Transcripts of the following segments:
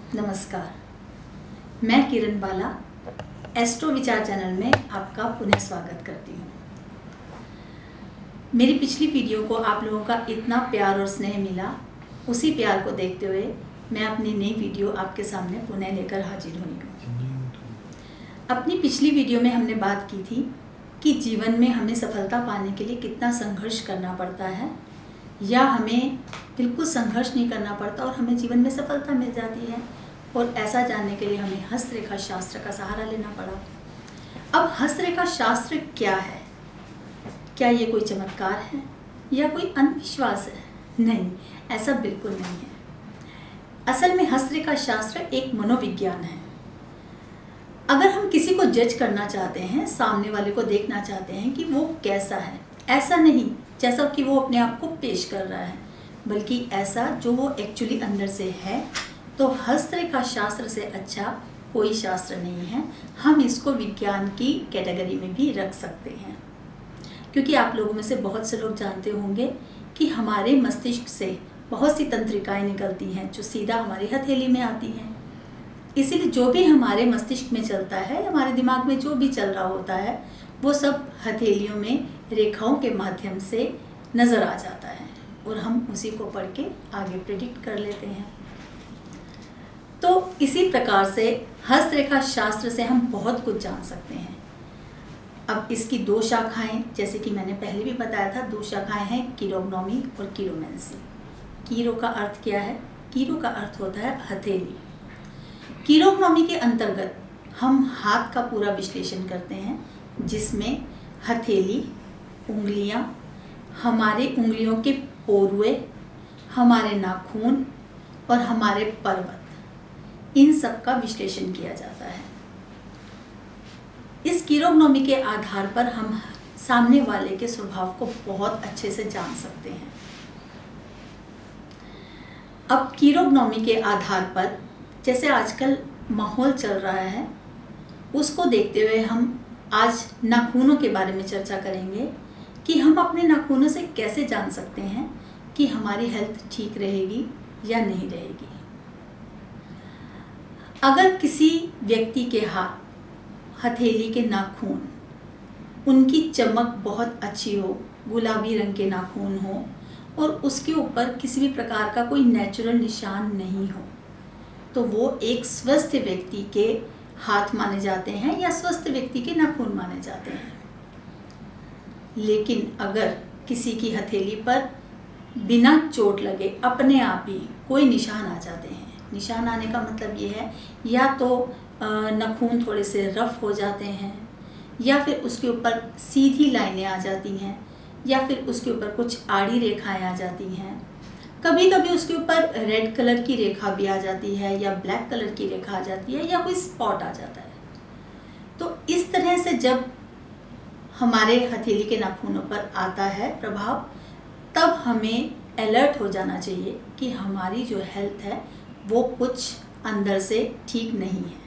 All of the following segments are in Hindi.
नमस्कार, मैं किरण बाला एस्ट्रो विचार चैनल में आपका पुनः स्वागत करती हूँ। मेरी पिछली वीडियो को आप लोगों का इतना प्यार और स्नेह मिला, उसी प्यार को देखते हुए मैं अपनी नई वीडियो आपके सामने पुनः लेकर हाजिर हुई हूँ। अपनी पिछली वीडियो में हमने बात की थी कि जीवन में हमें सफलता पाने के लिए कितना संघर्ष करना पड़ता है या हमें बिल्कुल संघर्ष नहीं करना पड़ता और हमें जीवन में सफलता मिल जाती है। और ऐसा जानने के लिए हमें हस्तरेखा शास्त्र का सहारा लेना पड़ा। अब हस्तरेखा शास्त्र क्या है? क्या ये कोई चमत्कार है या कोई अंधविश्वास है? नहीं, ऐसा बिल्कुल नहीं है। असल में हस्तरेखा शास्त्र एक मनोविज्ञान है। अगर हम किसी को जज करना चाहते हैं, सामने वाले को देखना चाहते हैं कि वो कैसा है, ऐसा नहीं जैसा कि वो अपने आप को पेश कर रहा है, बल्कि ऐसा जो वो एक्चुअली अंदर से है, तो हस्तरेखा शास्त्र से अच्छा कोई शास्त्र नहीं है। हम इसको विज्ञान की कैटेगरी में भी रख सकते हैं, क्योंकि आप लोगों में से बहुत से लोग जानते होंगे कि हमारे मस्तिष्क से बहुत सी तंत्रिकाएं निकलती हैं जो सीधा हमारी हथेली में आती हैं। इसीलिए जो भी हमारे मस्तिष्क में चलता है, हमारे दिमाग में जो भी चल रहा होता है, वो सब हथेलियों में रेखाओं के माध्यम से नज़र आ जाता है और हम उसी को पढ़ के आगे प्रेडिक्ट कर लेते हैं। तो इसी प्रकार से हस्तरेखा शास्त्र से हम बहुत कुछ जान सकते हैं। अब इसकी दो शाखाएं, जैसे कि मैंने पहले भी बताया था, दो शाखाएं हैं, कीरोग्नोमी और कीरोमेंसी। कीरो का अर्थ क्या है? कीरो का अर्थ होता है हथेली। कीरोग्नोमी के अंतर्गत हम हाथ का पूरा विश्लेषण करते हैं, जिसमें हथेली, उंगलियां, हमारे उंगलियों के पोरुए, हमारे नाखून और हमारे पर्वत, इन सब का विश्लेषण किया जाता है। इस कीरोग्नोमी के आधार पर हम सामने वाले के स्वभाव को बहुत अच्छे से जान सकते हैं। अब कीरोग्नोमी के आधार पर जैसे आजकल माहौल चल रहा है, उसको देखते हुए हम आज नाखूनों के बारे में चर्चा करेंगे कि हम अपने नाखूनों से कैसे जान सकते हैं कि हमारी हेल्थ ठीक रहेगी या नहीं रहेगी। अगर किसी व्यक्ति के हाथ, हथेली के नाखून, उनकी चमक बहुत अच्छी हो, गुलाबी रंग के नाखून हो और उसके ऊपर किसी भी प्रकार का कोई नेचुरल निशान नहीं हो, तो वो एक स्वस्थ व्यक्ति के हाथ माने जाते हैं या स्वस्थ व्यक्ति के नाखून माने जाते हैं। लेकिन अगर किसी की हथेली पर बिना चोट लगे अपने आप ही कोई निशान आ जाते हैं, निशान आने का मतलब ये है या तो नाखून थोड़े से रफ हो जाते हैं, या फिर उसके ऊपर सीधी लाइनें आ जाती हैं, या फिर उसके ऊपर कुछ आड़ी रेखाएं आ जाती हैं, कभी कभी उसके ऊपर रेड कलर की रेखा भी आ जाती है या ब्लैक कलर की रेखा आ जाती है या कोई स्पॉट आ जाता है। तो इस तरह से जब हमारे हथेली के नाखूनों पर आता है प्रभाव, तब हमें अलर्ट हो जाना चाहिए कि हमारी जो हेल्थ है वो कुछ अंदर से ठीक नहीं है।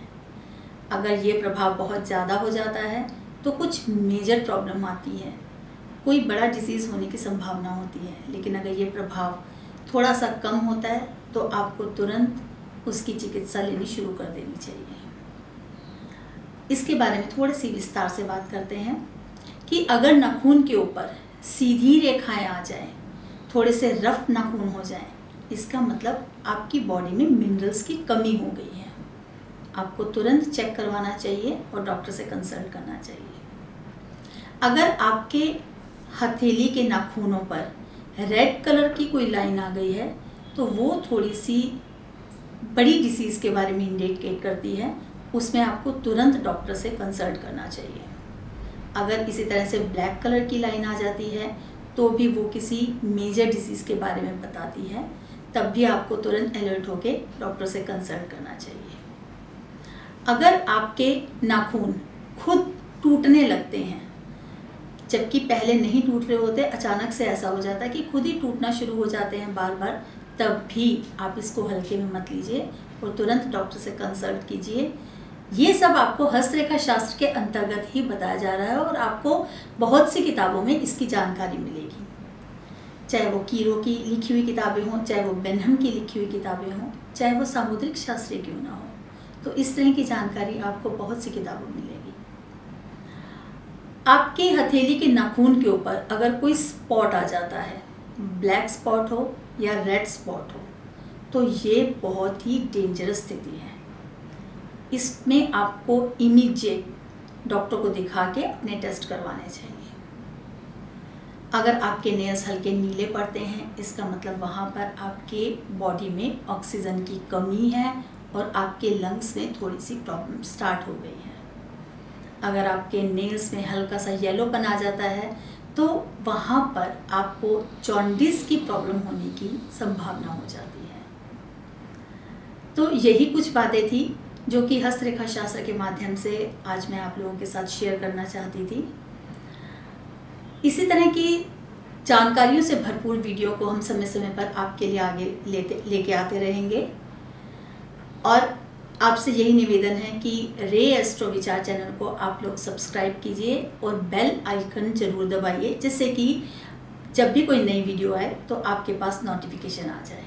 अगर ये प्रभाव बहुत ज़्यादा हो जाता है तो कुछ मेजर प्रॉब्लम आती है, कोई बड़ा डिजीज़ होने की संभावना होती है। लेकिन अगर ये प्रभाव थोड़ा सा कम होता है तो आपको तुरंत उसकी चिकित्सा लेनी शुरू कर देनी चाहिए। इसके बारे में थोड़ी सी विस्तार से बात करते हैं कि अगर नाखून के ऊपर सीधी रेखाएं आ जाएं, थोड़े से रफ नाखून हो जाएं, इसका मतलब आपकी बॉडी में मिनरल्स की कमी हो गई है। आपको तुरंत चेक करवाना चाहिए और डॉक्टर से कंसल्ट करना चाहिए। अगर आपके हथेली के नाखूनों पर रेड कलर की कोई लाइन आ गई है तो वो थोड़ी सी बड़ी डिसीज़ के बारे में इंडिकेट करती है, उसमें आपको तुरंत डॉक्टर से कंसल्ट करना चाहिए। अगर इसी तरह से ब्लैक कलर की लाइन आ जाती है तो भी वो किसी मेजर डिसीज़ के बारे में बताती है, तब भी आपको तुरंत अलर्ट होके डॉक्टर से कंसल्ट करना चाहिए। अगर आपके नाखून खुद टूटने लगते हैं, जबकि पहले नहीं टूट रहे होते, अचानक से ऐसा हो जाता है कि खुद ही टूटना शुरू हो जाते हैं बार बार, तब भी आप इसको हल्के में मत लीजिए और तुरंत डॉक्टर से कंसल्ट कीजिए। ये सब आपको हस्तरेखा शास्त्र के अंतर्गत ही बताया जा रहा है और आपको बहुत सी किताबों में इसकी जानकारी मिलेगी। चाहे वो कीरो की लिखी हुई किताबें हों, चाहे वो बेनहम की लिखी हुई किताबें हों, चाहे वो सामुद्रिक शास्त्र क्यों ना हो। तो इस तरह की जानकारी आपको बहुत सी किताबों में मिलेगी। आपके हथेली के नाखून के ऊपर अगर कोई स्पॉट आ जाता है, ब्लैक स्पॉट हो या रेड स्पॉट हो, तो ये बहुत ही डेंजरस स्थिति है। इसमें आपको इमीडिएट डॉक्टर को दिखा के अपने टेस्ट करवाने चाहिए। अगर आपके नेल्स हल्के नीले पड़ते हैं, इसका मतलब वहाँ पर आपके बॉडी में ऑक्सीजन की कमी है और आपके लंग्स में थोड़ी सी प्रॉब्लम स्टार्ट हो गई है। अगर आपके नेल्स में हल्का सा येलोपन आ जाता है, तो वहाँ पर आपको जॉन्डिस की प्रॉब्लम होने की संभावना हो जाती है। तो यही कुछ बातें थी जो कि हस्तरेखा शास्त्र के माध्यम से आज मैं आप लोगों के साथ शेयर करना चाहती थी। इसी तरह की जानकारियों से भरपूर वीडियो को हम समय समय पर आपके लिए आगे लेके आते रहेंगे। और आपसे यही निवेदन है कि रे एस्ट्रो विचार चैनल को आप लोग सब्सक्राइब कीजिए और बेल आइकन जरूर दबाइए, जिससे कि जब भी कोई नई वीडियो आए तो आपके पास नोटिफिकेशन आ जाए।